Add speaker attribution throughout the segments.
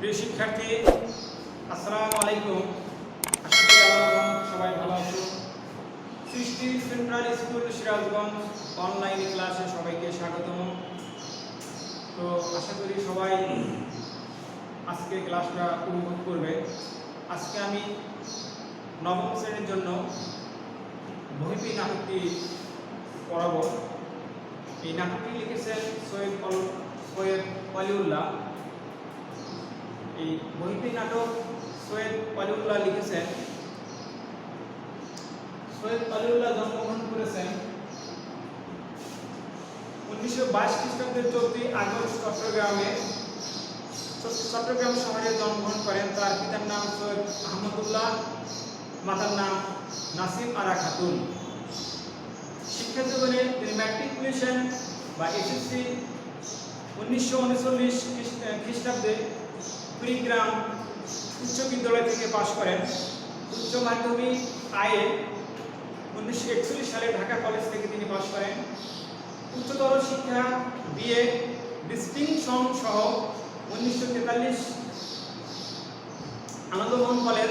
Speaker 1: প্রিয় শিক্ষার্থী, আসসালামু আলাইকুম। আশা করি আপনারা সবাই ভালো আছেন। সৃষ্টি সেন্ট্রাল স্কুল সিরাজগঞ্জ অনলাইন ক্লাসে সবাইকে স্বাগতম। তো আশা করি সবাই আজকে ক্লাসটা উপভোগ করবে। আজকে আমি নবম শ্রেণীর জন্য বহিপি নাটকটি পড়াবো। এই নাটকটি লিখেছেন সৈয়দ ওয়ালিউল্লাহ। এই বহিপি নাটক সৈয়দ ওয়ালিউল্লাহ লিখেছেন। সৈয়দ ওয়ালিউল্লাহ জন্মগ্রহণ করেছেন 1922 খ্রিস্টাব্দের 14 আগস্ট চট্টগ্রাম শহরে জন্মগ্রহণ করেন। তার পিতার নাম সৈয়দ আহমদুল্লাহ, মাতার নাম নাসিম আরা খাতুন। শিক্ষা জীবনে তিনি ম্যাট্রিকুলেশন বা এসএসসি 1939 খ্রিস্টাব্দে কুড়িগ্রাম উচ্চ বিদ্যালয় থেকে পাশ করেন। উচ্চ মাধ্যমিক আইএ 1941 সালে ঢাকা কলেজ থেকে তিনি পাশ করেন। উচ্চতর শিক্ষা বিএ ডিস্টিংশন সহ 1943 আনন্দমোহন কলেজ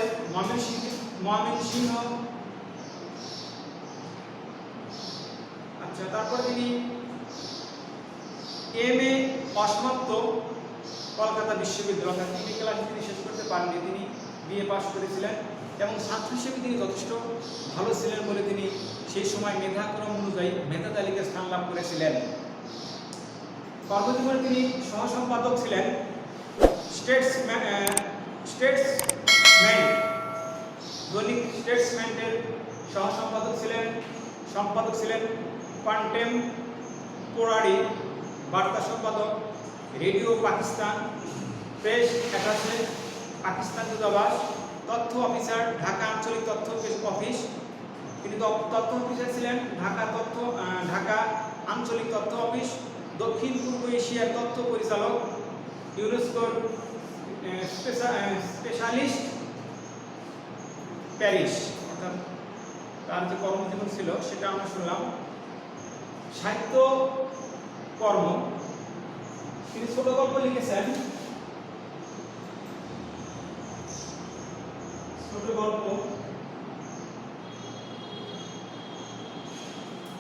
Speaker 1: ময়মনসিংহ। তারপর তিনি এমএ অসমাপ্ত কলকাতা বিশ্ববিদ্যালয় তিনি ক্লাস তিনি শেষ করতে পারেননি। তিনি বিএ পাস করেছিলেন এবং ছাত্র হিসেবে তিনি যথেষ্ট ভালো ছিলেন বলে তিনি সেই সময় মেধাক্রম অনুযায়ী মেধা তালিকায় স্থান লাভ করেছিলেন। কর্মজীবনে তিনি সহ সম্পাদক ছিলেন দৈনিক স্টেটসম্যানের সহ সম্পাদক ছিলেন কন্টেম্পোরারি বার্তা সম্পাদক, radio Pakistan, press attaché Pakistan দূতাবাস, তথ্য অফিসার ঢাকা আঞ্চলিক তথ্য অফিস। তিনি তথ্য অফিসার ছিলেন ঢাকা আঞ্চলিক তথ্য অফিস, দক্ষিণ পূর্ব এশিয়ার তথ্য পরিচালক, ইউনেস্কোর স্পেশালিস্ট প্যারিস। অর্থাৎ তার যে কর্মজীবন ছিল সেটা আমরা শুনলাম। সাহিত্য কর্ম, তিনি ছোট গল্প লিখেছেন। ছোট গল্প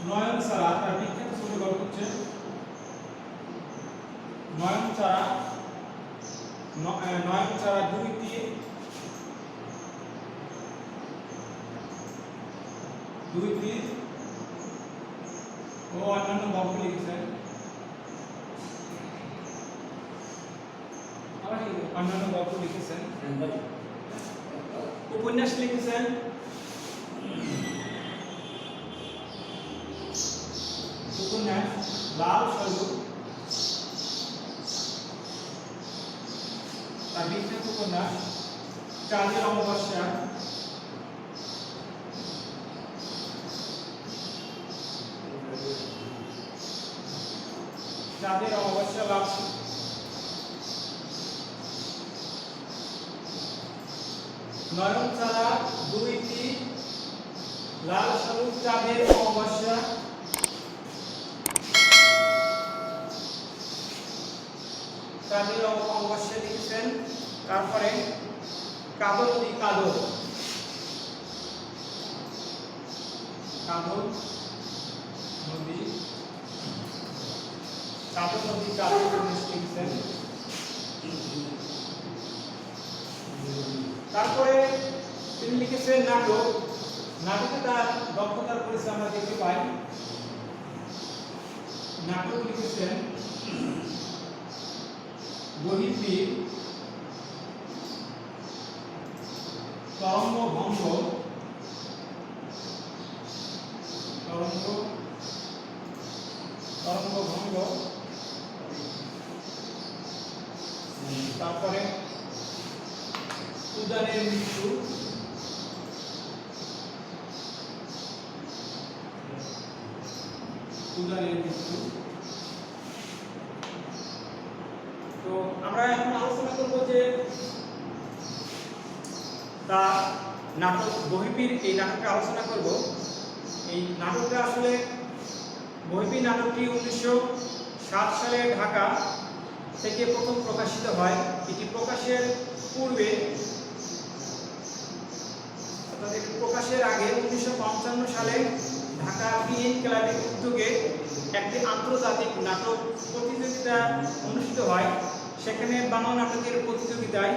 Speaker 1: নয়নচারা, তার বিখ্যাত ছোট গল্প হচ্ছে নয়নচারা 2টি ও অন্যান্য গল্প লিখেছেন। উপন্যাস লিখেছেন। উপন্যাস লাল সরু, তার বিখ্যাত উপন্যাস চাঁদের অমাবস্যা। লাভ নয়নচারা 2টি, লাল সরু, চাঁদের অমাবস্যা। লিখেছেন। তারপরে কাদর নদী লিখেছেন। তারপরে তিনি লিখেছেন নাটকে তার দক্ষতার পরিচয় আমরা দেখতে পাই। নাটক লিখেছেন বহিপি, তরঙ্গভঙ্গ, তারপরে উদানের মৃত্যু, তো আমরা এখন আলোচনা করব যে তা নাটক বহিপির এই নাটকটা আলোচনা করব। এই নাটকটা আসলে বহিপি নাটকটি 1907 সালে ঢাকা থেকে প্রথম প্রকাশিত হয়। এটি প্রকাশিত প্রকাশের পূর্বে অর্থাৎ এটি প্রকাশের আগে 1955 সালে ঢাকা পিএন ক্লাবের উদ্যোগে একটি আন্তর্জাতিক নাটক প্রতিযোগিতা অনুষ্ঠিত হয়। সেখানে বাংলা নাটকের প্রতিযোগিতায়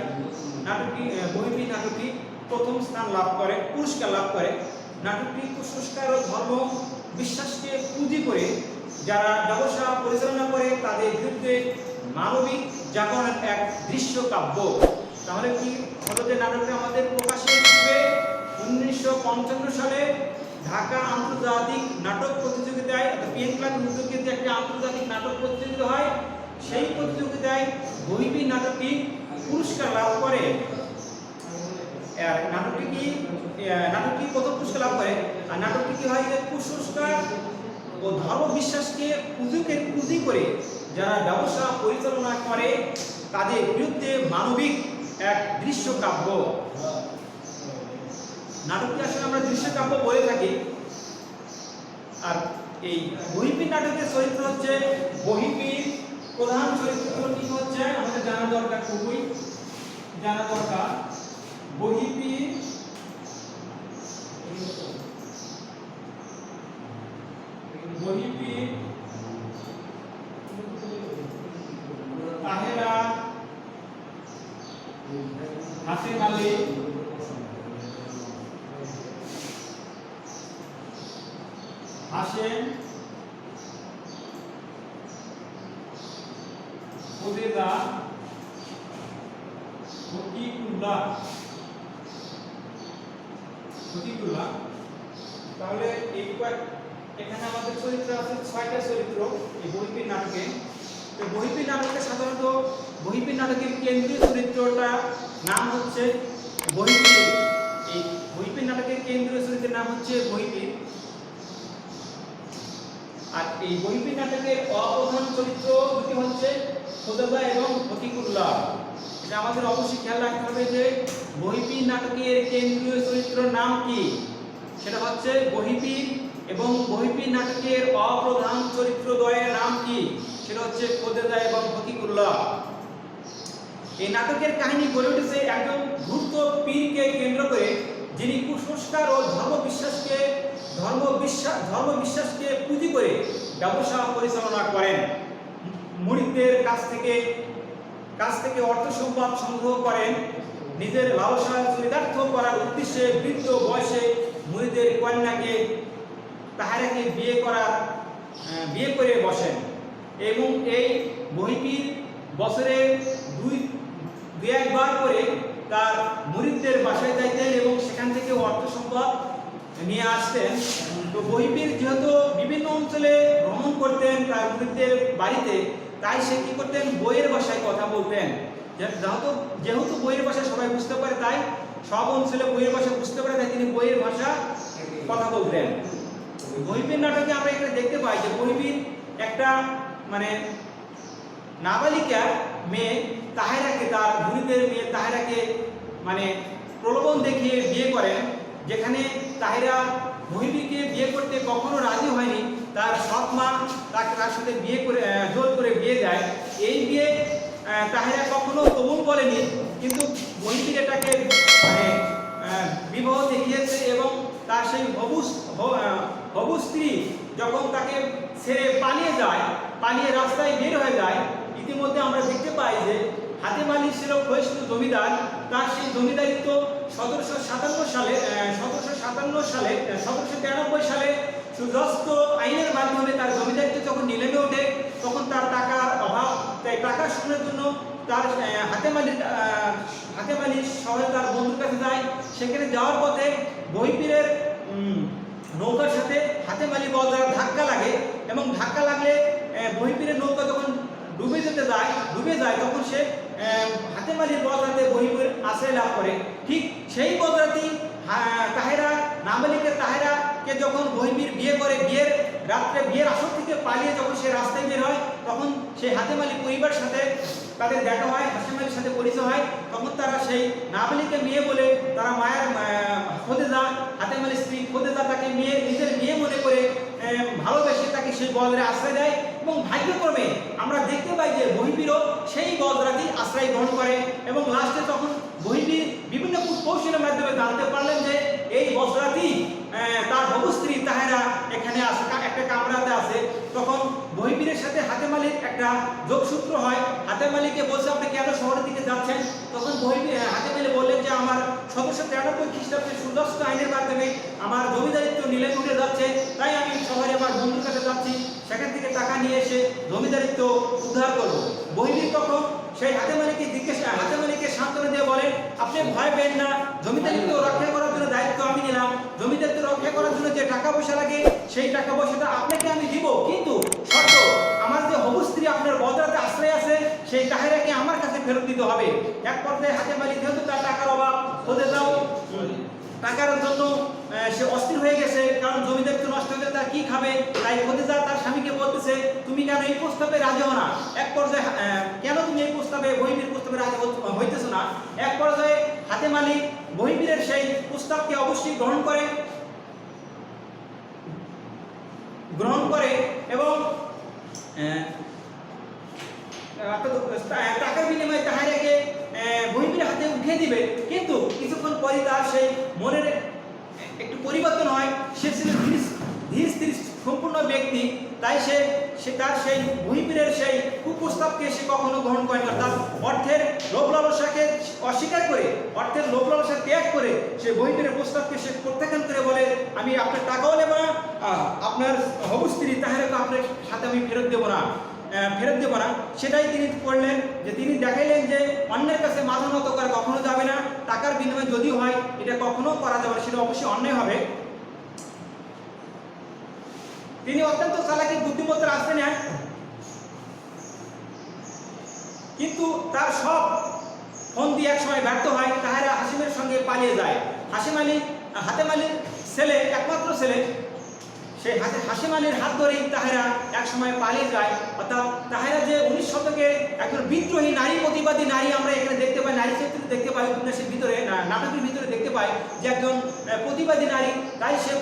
Speaker 1: বহির্বী নাটকটি প্রথম স্থান লাভ করে, পুরস্কার লাভ করে। নাটকটি কুসংস্কার ও ধর্ম বিশ্বাসকে পুঁজি করে যারা ব্যবসা পরিচালনা করে তাদের বিরুদ্ধে মানবিক জাগরণের এক দৃশ্য কাব্য। তাহলে কি হলো যে নাটকটা আমাদের প্রকাশের পূর্বে 1955 সালে ঢাকা আন্তর্জাতিক নাটক প্রতিযোগিতায় পিএন ক্লাব উদ্যোগে যে একটি আন্তর্জাতিক নাটক প্রতিযোগিতা হয়, সেই প্রতিযোগিতায় বহির্বী নাটকটি পুরস্কার লাভ করে। নাটকটি প্রথম পুরস্কার লাভ করে। আর নাটকটি কি হয় যে কুসংস্কার ও ধর্ম বিশ্বাসকে পুঁজি করে যারা ব্যবসা পরিচালনা করে তাদের বিরুদ্ধে মানবিক এক দৃশ্য কাব্য। নাটকটি আসলে আমরা দৃশ্য কাব্য বলে থাকি। আর এই বহির্বী নাটকের চরিত্র হচ্ছে বহির্বীর প্রধান চরিত্রটি হচ্ছে আমাদের জানা দরকার, খুবই জানা দরকার। বহির্বী তাহেরা, হাসিম আলী, হাসেম, খোদেদা, ফকিকুল্লাহ। তাহলে এখানে আমাদের চরিত্র আছে 6টা চরিত্র এই বহির্বী নাটকে। তো বহির্বী নাটকে সাধারণত বহির্বী নাটকের কেন্দ্রীয় চরিত্রটা নাম হচ্ছে বহির্বী। এই বহির্বী নাটকের কেন্দ্রীয় চরিত্রের নাম হচ্ছে বহির্বী। আর এই বহির্বী নাটকের অপ্রধান চরিত্র দুটি হচ্ছে খোদেদা এবং ফকিকুল্লাহ। এটা আমাদের অবশ্যই খেয়াল রাখতে হবে যে বহির্বী নাটকের কেন্দ্রীয় চরিত্রের নাম কি, সেটা হচ্ছে বহির্বী, এবং বহির্বী নাটকের অপ্রধান চরিত্রদ্বয়ের নাম কি, সেটা হচ্ছে খোদেদা এবং ফকিকুল্লাহ। এই নাটকের কাহিনী গড়ে উঠেছে একজন ধূর্ত পীরকে কেন্দ্র করে, যিনি কুসংস্কার ও ধর্ম বিশ্বাসকে পুঁজি করে ব্যবসা পরিচালনা করেন। মুরিদদের কাছ থেকে অর্থ সম্পদ সংগ্রহ করেন। নিজের লালসা চরিতার্থ করার উদ্দেশ্যে বৃদ্ধ বয়সে মুরিদের কন্যাকে তাহেরাকে বিয়ে করে বসেন, এবং এই বহির্বীর বছরে দুই একবার করে তার মুরিদদের বাসায় যাইতেন এবং সেখান থেকে অর্থ সম্পদ নিয়ে আসতেন। তো বহির্বীর যেহেতু বিভিন্ন অঞ্চলে ভ্রমণ করতেন তার মুরিদদের বাড়িতে, তাই সে কি করতেন, বইয়ের ভাষায় কথা বলতেন। যেহেতু বইয়ের ভাষা সবাই বুঝতে পারে, তাই সব অঞ্চলে বইয়ের ভাষা বুঝতে পারে, তাই তিনি বইয়ের ভাষা কথা বলতেন। বহির্বীর নাটকে আমরা এখানে দেখতে পাই যে বহির্বীর একটা নাবালিকা মেয়ে তাহেরাকে, তার মুরিদের মেয়ে তাহেরাকে প্রলোভন দেখিয়ে বিয়ে করেন, যেখানে তাহেরা বহির্বীকে বিয়ে করতে কখনো রাজি হয়নি। তার সৎ মা তার সাথে জোর করে বিয়ে দেয়। এই বিয়ে তাহেরা কখনো কবুল বলেনি, কিন্তু বহির্বীর এটাকে বিবাহ দেখিয়েছে, এবং তার সেই হবু স্ত্রী যখন তাকে ছেড়ে পালিয়ে রাস্তায় বের হয়ে যায়, ইতিমধ্যে আমরা দেখতে পাই যে হাতেম আলী ছিল ক্ষয়িষ্ণু জমিদার। তার সেই জমিদারিত্ব 1793 সালে সুজস্ত আইনের মাধ্যমে তার জমিদারিত্ব যখন নিলামে ওঠে, তখন তার টাকার অভাব, তাই টাকা শোধনের জন্য তার হাতেম আলীর শহরে তার বন্ধুর কাছে যায়। সেখানে যাওয়ার পথে বহির্বীরের নৌকার সাথে হাতেম আলী বলদার ধাক্কা লাগে, এবং ধাক্কা লাগলে বহির্বীরের নৌকা যখন ডুবে যায়, তখন সে হাতেম আলীর বদরাতে বহির্বীর আশ্রয় লাভ করে। ঠিক সেই বদরাতেই নাবালিকা তাহেরাকে যখন বহির্বীর বিয়ে করে, বিয়ের আসর থেকে পালিয়ে যখন সে রাস্তায় বের হয়, তখন সেই হাতেম আলী পরিবারের সাথে তাদের দেখা হয়, হাতেম আলীর সাথে পরিচয় হয়। তখন তারা সেই নাবালিকা মেয়ে বলে তারা মায়ের খোদেদা, হাতেম আলীর স্ত্রী খোদেদা তাকে নিজের মেয়ে মনে করে ভালোবেসে তাকে সেই বদরে আশ্রয় দেয়, এবং ভাগ্যক্রমে আমরা দেখতে পাই যে বহির্বীরও সেই বজ্রাতি আশ্রয় গ্রহণ করে এবং লাস্টে তখন বহির্বীর বিভিন্ন কৌশলের মাধ্যমে জানতে পারলেন যে এই বজ্রাতি তার হবু স্ত্রী তাহেরা এখানে একটা কামরাতে আছে। তখন বহির্বীরের সাথে হাতেম আলীর একটা যোগসূত্র হয়। হাতেম আলীকে বলছে আপনি কেন শহরের দিকে যাচ্ছেন? তখন হাতেম আলী বললেন যে আমার 1793 খ্রিস্টাব্দে সুদস্ত আইনের মাধ্যমে আমার জমিদারিত্ব নিলামে উঠে যাচ্ছে, তাই আমি শহরে আমার বন্ধুর কাছে যাচ্ছি, সেখান থেকে টাকা নিয়ে এসে জমিদারিত্ব উদ্ধার করবো। বহির্বীর তখন সেই হাতেম আলীকে সান্ত্বনা দিয়ে বলেন আপনি ভয় পেন না, জমিদারিত্ব রক্ষা করার জন্য দায়িত্ব আমি নিলাম। জমিদারিত্ব রক্ষা করার জন্য যে টাকা পয়সা লাগে সেই টাকা পয়সাটা আপনাকে আমি দিব, কিন্তু শর্ত আমার যে হবু স্ত্রী আপনার বজ্রাতে আশ্রয় আছে সেই তাহেরাকে আমার কাছে ফেরত দিতে হবে। এক পর্যায়ে হাতেম আলী যেহেতু তার টাকার অভাব হতে দাও টাকার জন্য সে অস্থির হয়ে গেছে, কারণ জমিদারিত্ব নষ্ট হলে তার কি খাবে। তাই খদিজা তার স্বামীকে বলতেছে তুমি কেন এই প্রস্তাবে রাজি হও না? এক পর্যায়ে কেন তুমি এই প্রস্তাবে বহির্বীর প্রস্তাবে রাজি হইতেছো না? এক পর্যায়ে হাতেম আলী বহির্বীরের সেই প্রস্তাবকে অবশ্যই গ্রহণ করে এবং টাকার বিনিময়ে তাহেরাকে বহির্বীরের হাতে উঠিয়ে দিবে। কিন্তু কিছুক্ষণ পরে তার সেই মনের একটু পরিবর্তন হয়। সে ছিল ধীর স্থির সম্পূর্ণ ব্যক্তি, তাই সে তার সেই বহির্বীরের সেই কুপ্রস্তাবকে সে কখনো গ্রহণ করে না। তার অর্থের লোভ লালসাকে অস্বীকার করে, অর্থের লোভ লালসা ত্যাগ করে সে বহির্বীরের প্রস্তাবকে সে প্রত্যাখ্যান করে বলে আমি আপনার টাকাও নেব না, আপনার হবু স্ত্রী তাহেরাকে আপনার সাথে আমি ফেরত দেব না। সেটাই তিনি করলেন, যে তিনি দেখাইলেন যে অন্যের কাছে মাথা নত করা কখনো যাবে না। টাকার বিনিময়ে যদি হয় এটা কখনো করা যাবে না, সেটা অবশ্যই অন্যায় হবে। তিনি অত্যন্ত চালাকি বুদ্ধিমত্তার আশ্রয় নেন, কিন্তু তার সব ফন্দি এক সময় ব্যর্থ হয়। তাহেরা হাসিমের সঙ্গে পালিয়ে যায়। হাতেম আলীর ছেলে, একমাত্র ছেলে, সেই হাসিম আলীর হাত ধরেই তাহেরা এক সময় পালিয়ে যায়। অর্থাৎ তাহেরা যে 19 শতকে একজন বিদ্রোহী নারী, প্রতিবাদী নারী আমরা এখানে দেখতে পাই, নারী চরিত্রে দেখতে পাই, উপন্যাসের ভিতরে নাটকের ভিতরে দেখতে পাই যে একজন প্রতিবাদী নারী। তাই সে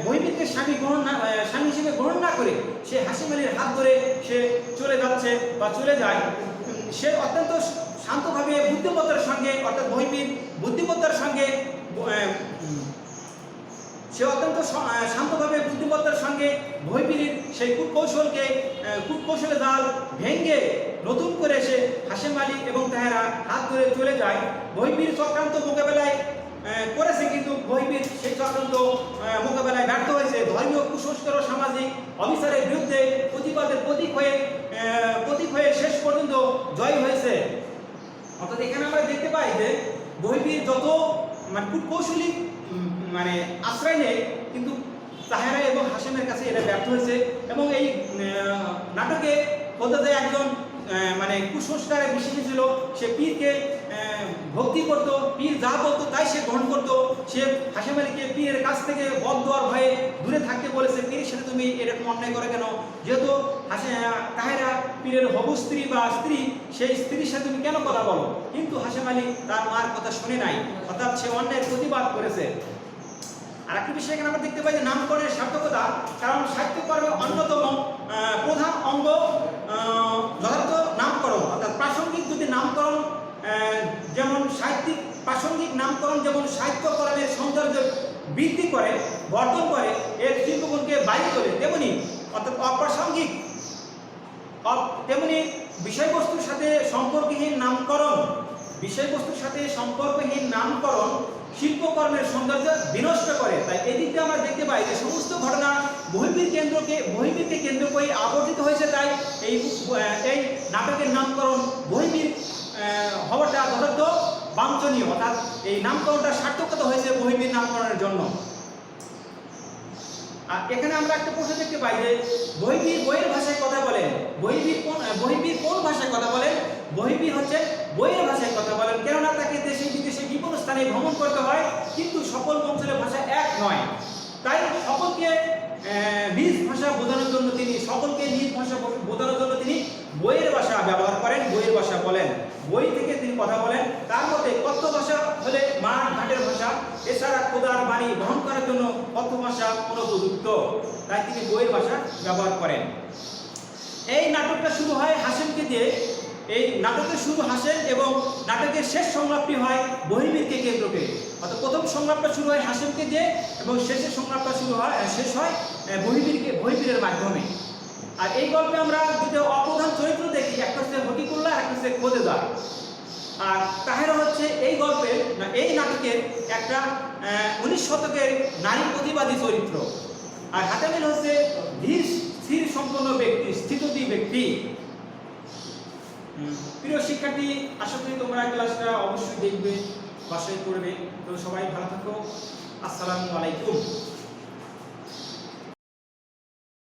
Speaker 1: বহির্বীরকে স্বামী হিসেবে গ্রহণ না করে সে হাসিম আলীর হাত ধরে সে চলে যাচ্ছে বা চলে যায়। সে অত্যন্ত শান্তভাবে বুদ্ধিমত্তার সঙ্গে, অর্থাৎ বহির্বীর বুদ্ধিমত্তার সঙ্গে সে অত্যন্ত শান্তভাবে বুদ্ধিমত্তার সঙ্গে বহির্বীরের সেই কূটকৌশলে জাল ভেঙ্গে নতুন করে সে হাসিম আলী এবং তাহেরা হাত ধরে চলে যায়। বহির্বীর চক্রান্ত মোকাবেলায় করেছে, কিন্তু বহির্বীর সেই চক্রান্ত মোকাবেলায় ব্যর্থ হয়েছে। ধর্মীয় কুসংস্কার ও সামাজিক অবিচারের বিরুদ্ধে প্রতিবাদের প্রতীক হয়ে শেষ পর্যন্ত জয় হয়েছে। অর্থাৎ এখানে আমরা দেখতে পাই যে বহির্বীর যত কূটকৌশলী আশ্রয় নেয়, কিন্তু তাহেরা এবং হাসিমের কাছে এটা ব্যর্থ হয়েছে। এবং এই নাটকে বলতে যায় একজন কুসংস্কারে বিশ্বাসী ছিল, সে পীরকে ভক্তি করত, পীর যা বলতো তাই সে গ্রহণ করত। সে হাসিম আলীকে পীরের কাছ থেকে বদদোয়ার ভয়ে দূরে থাকতে বলেছে, পীরের সাথে তুমি এরকম অন্যায় করে কেন? যেহেতু তাহেরা পীরের হবু স্ত্রী বা স্ত্রী, সেই স্ত্রীর সাথে তুমি কেন কথা বলো? কিন্তু হাসিম আলী তার মার কথা শুনে নাই, অর্থাৎ সে অন্যায়ের প্রতিবাদ করেছে। আর একটা বিষয় এখানে আমরা দেখতে পাই যে নামকরণের সার্থকতা, কারণ সাহিত্যকর্মের অন্যতম প্রধান অঙ্গ যথার্থ নামকরণ। অর্থাৎ প্রাসঙ্গিক যদি নামকরণ যেমন সাহিত্যিক প্রাসঙ্গিক নামকরণ যেমন সাহিত্যকরণের সৌন্দর্য বৃদ্ধি করে, বর্ধন করে, এর শিল্পগুণকে বাড়িয়ে তোলে, তেমনি অর্থাৎ অপ্রাসঙ্গিক তেমনি বিষয়বস্তুর সাথে সম্পর্কহীন নামকরণ শিল্পকর্মের সৌন্দর্য বিনষ্ট করে। তাই এদিক দিয়ে আমরা দেখতে পাই যে সমস্ত ঘটনা বহির্বীরকে কেন্দ্র করে আবর্তিত হয়েছে। তাই এই নাটকের নামকরণ বহির্বীর হওয়াটা যথার্থ বাঞ্ছনীয়, অর্থাৎ এই নামকরণটা সার্থকতা হয়েছে বহির্বীর নামকরণের জন্য। আর এখানে আমরা একটা প্রশ্ন দেখতে পাই যে বহির্বীর বইয়ের ভাষায় কথা বলেন। বহির্বীর কোন ভাষায় কথা বলেন? বহির্বীর হচ্ছে বইয়ের ভাষায় কথা বলেন, কেননা তাকে দেশে বিদেশে বিভিন্ন স্থানে ভ্রমণ করতে হয়, কিন্তু সকল অঞ্চলের ভাষা এক নয়। তাই সকলকে নিজ ভাষা বোঝানোর জন্য তিনি বইয়ের ভাষা ব্যবহার করেন, বইয়ের ভাষা বলেন, বই থেকে তিনি কথা বলেন। তার মধ্যে কথ্য ভাষা হলে মাঠ ঘাটের ভাষা, এছাড়া খোদার বাণী গ্রহণ করার জন্য কথ্য ভাষা অনুপযুক্ত। তাই তিনি বইয়ের ভাষা ব্যবহার করেন। এই নাটকটা শুরু হয় হাসেমকে দিয়ে। এই নাটকের শুরু হাসেম এবং নাটকের শেষ সংলাপটি হয় বহির্বীরকে কেন্দ্র করে। অর্থাৎ প্রথম সংলাপটা শুরু হয় হাসেমকে দিয়ে এবং শেষের সংলাপটা শেষ হয় বহির্বীরের মাধ্যমে। আর এই গল্পে আমরা দুটো অপ্রধান চরিত্র দেখি, একটা হচ্ছে হকিকুল্লাহ, একটা হচ্ছে খোদেদার। আর তাহেরা হচ্ছে এই গল্পের এই নাটকের একটা 19 শতকের নারী প্রতিবাদী চরিত্র। আর হাতেমিল হচ্ছে ধীর স্থির সম্পন্ন ব্যক্তি, স্থিতধী ব্যক্তি। প্রিয় শিক্ষার্থী, আশা করি তোমরা ক্লাসটা অবশ্যই দেখবে, বাসায় করবে। তো সবাই ভালো থাকো। আসসালামু আলাইকুম।